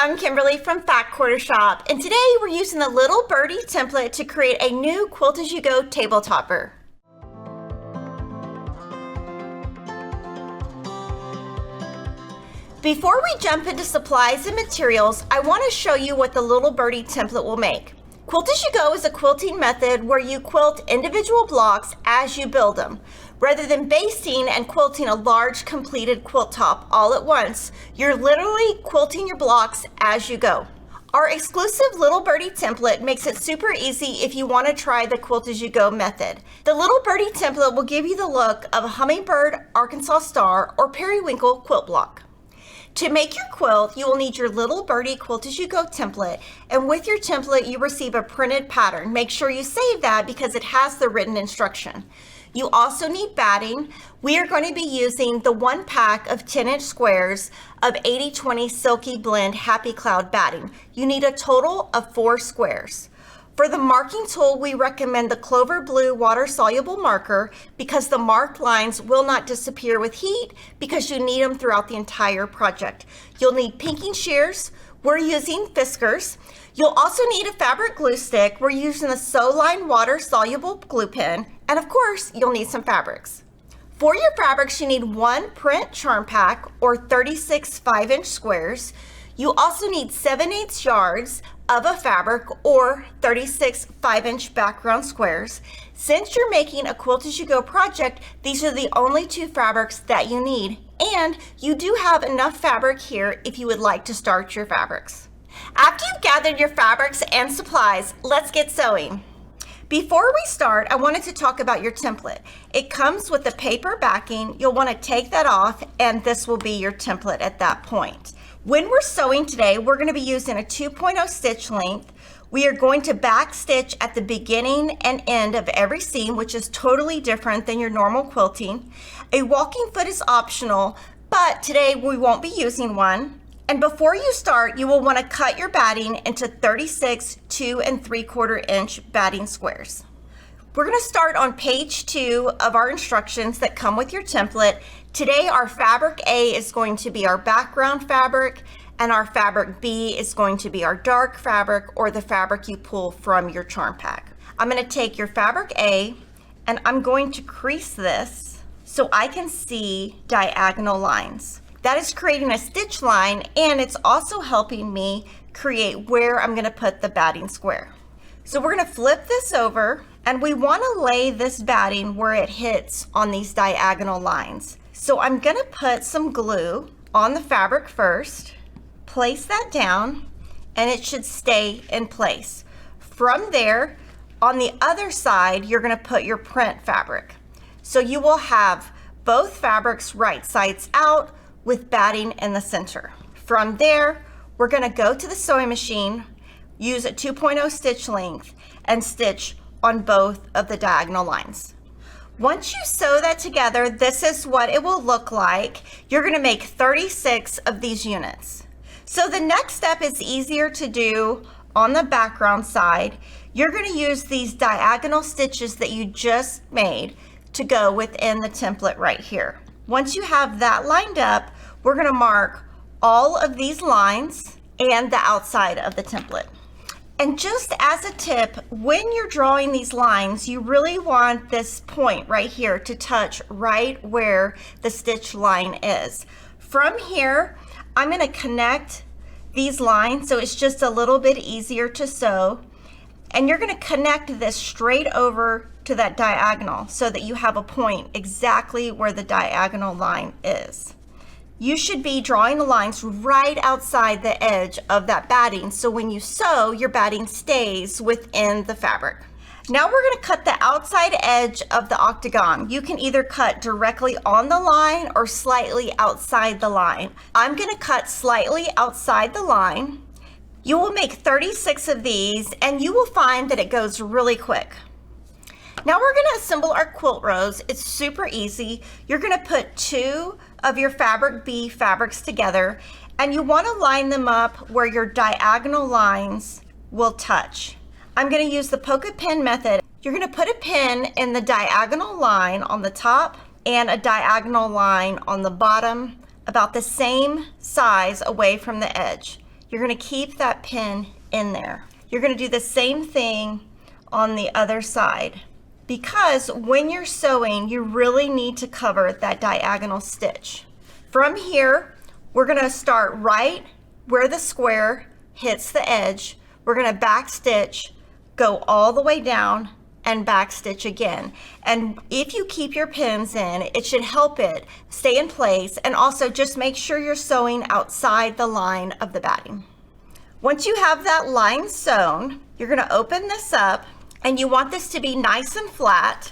I'm Kimberly from Fact Quarter Shop, and today we're using the Little Birdie template to create a new Quilt As You Go tabletopper. Before we jump into supplies and materials, I want to show you what the Little Birdie template will make. Quilt As You Go is a quilting method where you quilt individual blocks as you build them. Rather than basting and quilting a large completed quilt top all at once, you're literally quilting your blocks as you go. Our exclusive Little Birdie template makes it super easy if you want to try the Quilt As You Go method. The Little Birdie template will give you the look of a Hummingbird, Arkansas Star, or Periwinkle quilt block. To make your quilt, you will need your Little Birdie Quilt As You Go template, and with your template, you receive a printed pattern. Make sure you save that because it has the written instruction. You also need batting. We are going to be using the 1 pack of 10-inch squares of 80/20 Silky Blend Happy Cloud batting. You need a total of 4 squares. For the marking tool, we recommend the Clover Blue water-soluble marker because the marked lines will not disappear with heat because you need them throughout the entire project. You'll need pinking shears. We're using Fiskars. You'll also need a fabric glue stick. We're using the Soline water-soluble glue pen. And of course, you'll need some fabrics. For your fabrics, you need 1 print charm pack or 36 5-inch squares. You also need 7/8 yards of a fabric or 36 5-inch background squares. Since you're making a Quilt As You Go project, these are the only 2 fabrics that you need. And you do have enough fabric here if you would like to start your fabrics. After you've gathered your fabrics and supplies, let's get sewing. Before we start, I wanted to talk about your template. It comes with a paper backing. You'll want to take that off, and this will be your template at that point. When we're sewing today, we're going to be using a 2.0 stitch length. We are going to back stitch at the beginning and end of every seam, which is totally different than your normal quilting. A walking foot is optional, but today we won't be using one. And before you start, you will want to cut your batting into 36 2 3/4 inch batting squares. We're going to start on page 2 of our instructions that come with your template. Today, our fabric A is going to be our background fabric, and our fabric B is going to be our dark fabric or the fabric you pull from your charm pack. I'm going to take your fabric A and I'm going to crease this so I can see diagonal lines. That is creating a stitch line, and it's also helping me create where I'm going to put the batting square. So we're going to flip this over, and we want to lay this batting where it hits on these diagonal lines. So I'm going to put some glue on the fabric first, place that down, and it should stay in place. From there, on the other side, you're going to put your print fabric. So you will have both fabrics right sides out with batting in the center. From there, we're going to go to the sewing machine, use a 2.0 stitch length, and stitch on both of the diagonal lines. Once you sew that together, this is what it will look like. You're going to make 36 of these units. So the next step is easier to do on the background side. You're going to use these diagonal stitches that you just made to go within the template right here. Once you have that lined up, we're going to mark all of these lines and the outside of the template. And just as a tip, when you're drawing these lines, you really want this point right here to touch right where the stitch line is. From here, I'm going to connect these lines so it's just a little bit easier to sew. And you're going to connect this straight over to that diagonal so that you have a point exactly where the diagonal line is. You should be drawing the lines right outside the edge of that batting, so when you sew, your batting stays within the fabric. Now we're going to cut the outside edge of the octagon. You can either cut directly on the line or slightly outside the line. I'm going to cut slightly outside the line. You will make 36 of these, and you will find that it goes really quick. Now we're going to assemble our quilt rows. It's super easy. You're going to put 2 of your fabric B fabrics together, and you want to line them up where your diagonal lines will touch. I'm going to use the poke a pin method. You're going to put a pin in the diagonal line on the top and a diagonal line on the bottom, about the same size away from the edge. you're going to keep that pin in there. You're going to do the same thing on the other side, because when you're sewing, you really need to cover that diagonal stitch. From here, we're going to start right where the square hits the edge. We're going to back stitch, go all the way down, and back stitch again. And if you keep your pins in, it should help it stay in place, and also just make sure you're sewing outside the line of the batting. Once you have that line sewn, you're going to open this up, and you want this to be nice and flat.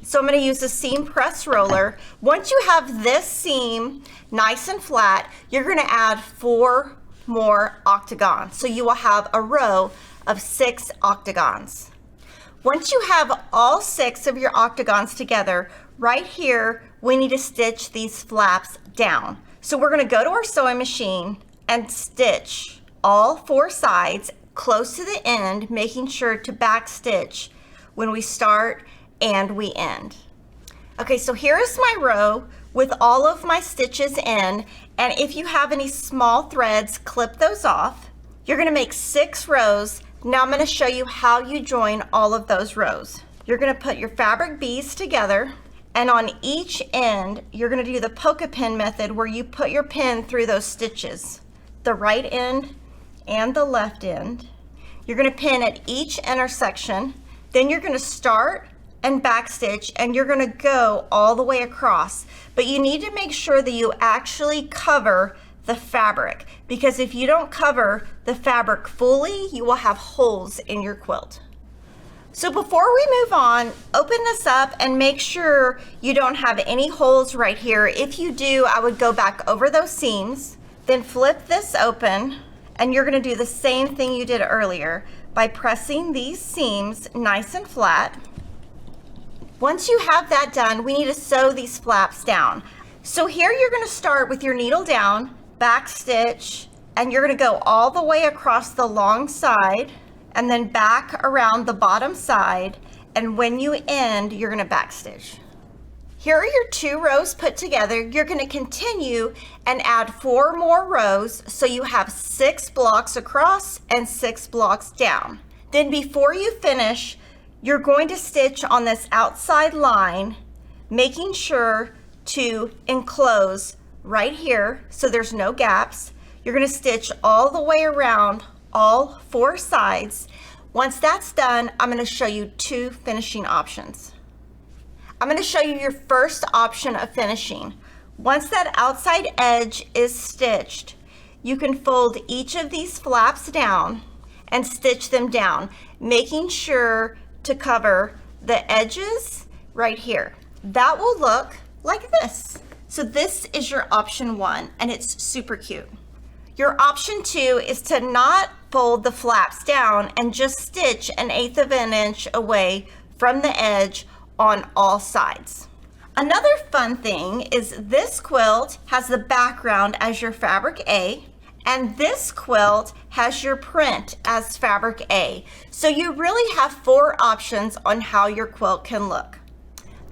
So I'm going to use a seam press roller. Once you have this seam nice and flat, you're going to add 4 more octagons. So you will have a row of 6 octagons. Once you have all 6 of your octagons together, right here, we need to stitch these flaps down. So we're going to go to our sewing machine and stitch all 4 sides close to the end, making sure to back stitch when we start and we end. Okay, so here is my row with all of my stitches in, and if you have any small threads, clip those off. You're going to make 6 rows. Now I'm going to show you how you join all of those rows. You're going to put your fabric beads together, and on each end you're going to do the polka pin method, where you put your pin through those stitches, the right end and the left end. You're going to pin at each intersection. Then you're going to start and back stitch, and you're going to go all the way across. But you need to make sure that you actually cover the fabric, because if you don't cover the fabric fully, you will have holes in your quilt. So before we move on, open this up and make sure you don't have any holes right here. If you do, I would go back over those seams, then flip this open, and you're going to do the same thing you did earlier by pressing these seams nice and flat. Once you have that done, we need to sew these flaps down. So here you're going to start with your needle down, back stitch, and you're going to go all the way across the long side and then back around the bottom side, and when you end, you're going to back stitch. Here are your 2 rows put together. You're going to continue and add 4 more rows, so you have 6 blocks across and 6 blocks down. Then before you finish, you're going to stitch on this outside line, making sure to enclose right here so there's no gaps. You're going to stitch all the way around all 4 sides. Once that's done, I'm going to show you 2 finishing options. I'm going to show you your first option of finishing. Once that outside edge is stitched, you can fold each of these flaps down and stitch them down, making sure to cover the edges right here. That will look like this. So this is your option 1, and it's super cute. Your option 2 is to not fold the flaps down and just stitch 1/8 of an inch away from the edge on all sides. Another fun thing is this quilt has the background as your fabric A, and this quilt has your print as fabric A. So you really have 4 options on how your quilt can look.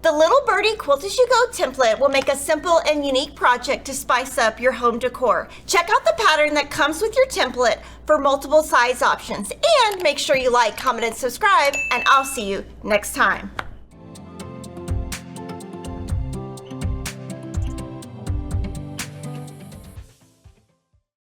The little Birdie Quilt As You Go template will make a simple and unique project to spice up your home decor. Check out the pattern that comes with your template for multiple size options, and make sure you like, comment, and subscribe, and I'll see you next time.